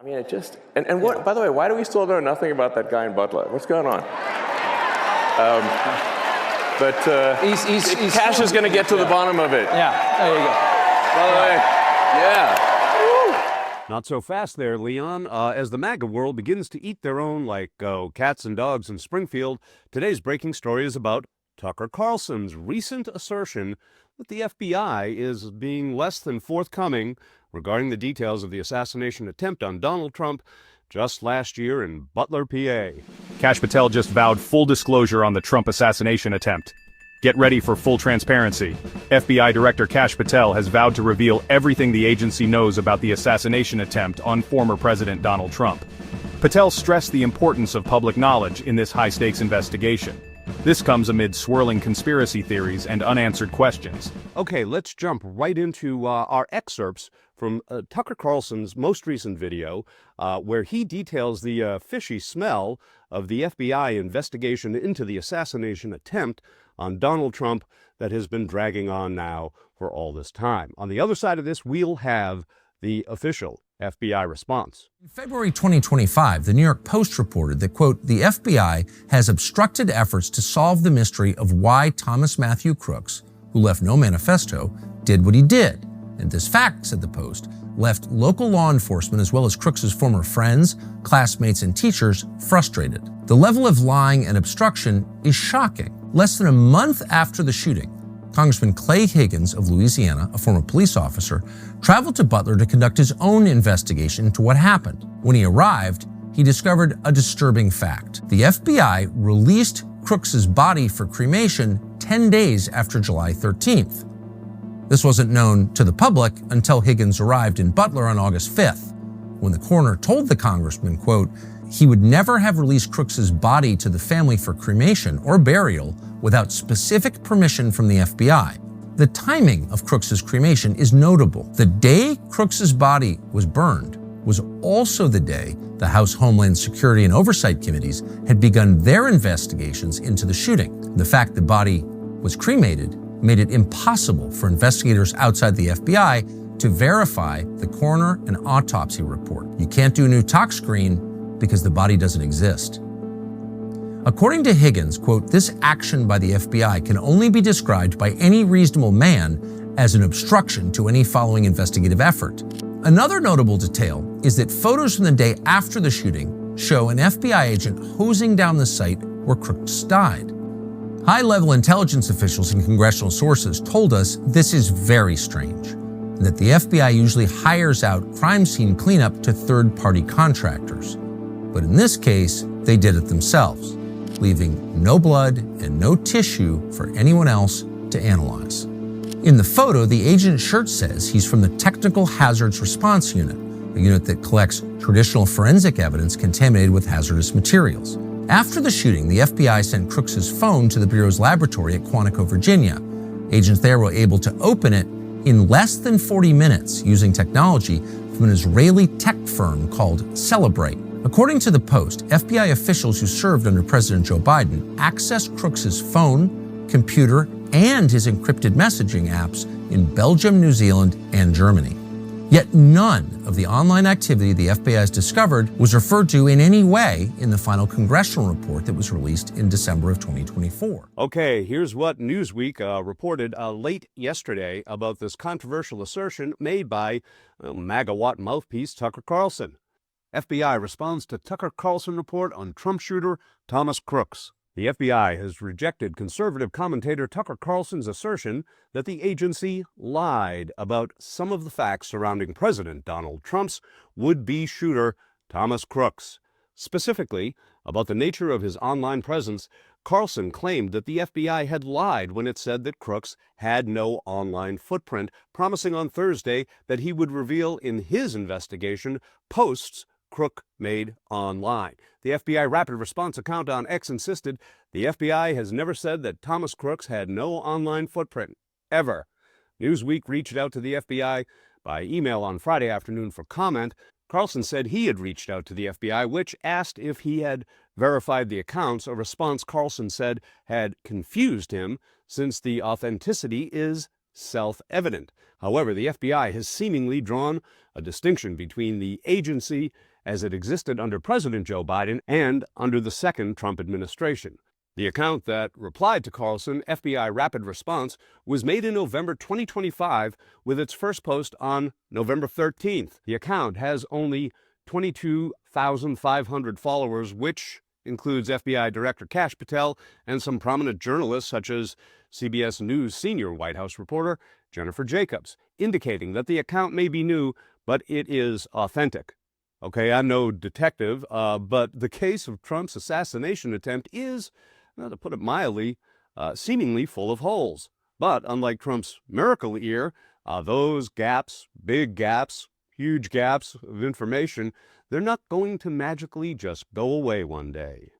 I mean, it just, and what, by the way, why do we still know nothing about that guy in Butler? What's going on? But Cash is going to get to the bottom of it. Yeah, there you go. By the way, yeah. Not so fast there, Leon. As the MAGA world begins to eat their own like cats and dogs in Springfield, today's breaking story is about Tucker Carlson's recent assertion that the FBI is being less than forthcoming regarding the details of the assassination attempt on Donald Trump just last year in Butler, PA. Kash Patel just vowed full disclosure on the Trump assassination attempt. Get ready for full transparency. FBI Director Kash Patel has vowed to reveal everything the agency knows about the assassination attempt on former President Donald Trump. Patel stressed the importance of public knowledge in this high-stakes investigation. This comes amid swirling conspiracy theories and unanswered questions. Okay, let's jump right into our excerpts from Tucker Carlson's most recent video, where he details the fishy smell of the FBI investigation into the assassination attempt on Donald Trump that has been dragging on now for all this time. On the other side of this, we'll have the official FBI response. In February 2025, the New York Post reported that, quote, the FBI has obstructed efforts to solve the mystery of why Thomas Matthew Crooks, who left no manifesto, did what he did. And this fact, said the Post, left local law enforcement as well as Crooks's former friends, classmates, and teachers frustrated. The level of lying and obstruction is shocking. Less than a month after the shooting, Congressman Clay Higgins of Louisiana, a former police officer, traveled to Butler to conduct his own investigation into what happened. When he arrived, he discovered a disturbing fact. The FBI released Crooks's body for cremation 10 days after July 13th. This wasn't known to the public until Higgins arrived in Butler on August 5th, when the coroner told the congressman, quote, he would never have released Crooks's body to the family for cremation or burial without specific permission from the FBI. The timing of Crooks's cremation is notable. The day Crooks's body was burned was also the day the House Homeland Security and Oversight Committees had begun their investigations into the shooting. The fact the body was cremated made it impossible for investigators outside the FBI to verify the coroner and autopsy report. You can't do a new tox screen because the body doesn't exist. According to Higgins, quote, this action by the FBI can only be described by any reasonable man as an obstruction to any following investigative effort. Another notable detail is that photos from the day after the shooting show an FBI agent hosing down the site where Crooks died. High-level intelligence officials and congressional sources told us this is very strange, and that the FBI usually hires out crime scene cleanup to third-party contractors. But in this case, they did it themselves, leaving no blood and no tissue for anyone else to analyze. In the photo, the agent's shirt says he's from the Technical Hazards Response Unit, a unit that collects traditional forensic evidence contaminated with hazardous materials. After the shooting, the FBI sent Crooks's phone to the Bureau's laboratory at Quantico, Virginia. Agents there were able to open it in less than 40 minutes using technology from an Israeli tech firm called Celebrate. According to the Post, FBI officials who served under President Joe Biden accessed Crooks's phone, computer, and his encrypted messaging apps in Belgium, New Zealand, and Germany. Yet none of the online activity the FBI has discovered was referred to in any way in the final congressional report that was released in December of 2024. Okay, here's what Newsweek reported late yesterday about this controversial assertion made by MAGA-Watt mouthpiece Tucker Carlson. FBI responds to Tucker Carlson report on Trump shooter Thomas Crooks. The FBI has rejected conservative commentator Tucker Carlson's assertion that the agency lied about some of the facts surrounding President Donald Trump's would-be shooter Thomas Crooks. Specifically, about the nature of his online presence, Carlson claimed that the FBI had lied when it said that Crooks had no online footprint, promising on Thursday that he would reveal in his investigation posts Crook made online. The FBI Rapid Response account on X insisted the FBI has never said that Thomas Crooks had no online footprint, ever. Newsweek reached out to the FBI by email on Friday afternoon for comment. Carlson said he had reached out to the FBI, which asked if he had verified the accounts, a response Carlson said had confused him since the authenticity is self-evident. However, the FBI has seemingly drawn a distinction between the agency as it existed under President Joe Biden and under the second Trump administration. The account that replied to Carlson, FBI Rapid Response, was made in November 2025 with its first post on November 13th. The account has only 22,500 followers, which includes FBI Director Kash Patel and some prominent journalists such as CBS News senior White House reporter Jennifer Jacobs, indicating that the account may be new, but it is authentic. Okay, I'm no detective, but the case of Trump's assassination attempt is, to put it mildly, seemingly full of holes. But unlike Trump's miracle ear, those gaps, big gaps, huge gaps of information, they're not going to magically just go away one day.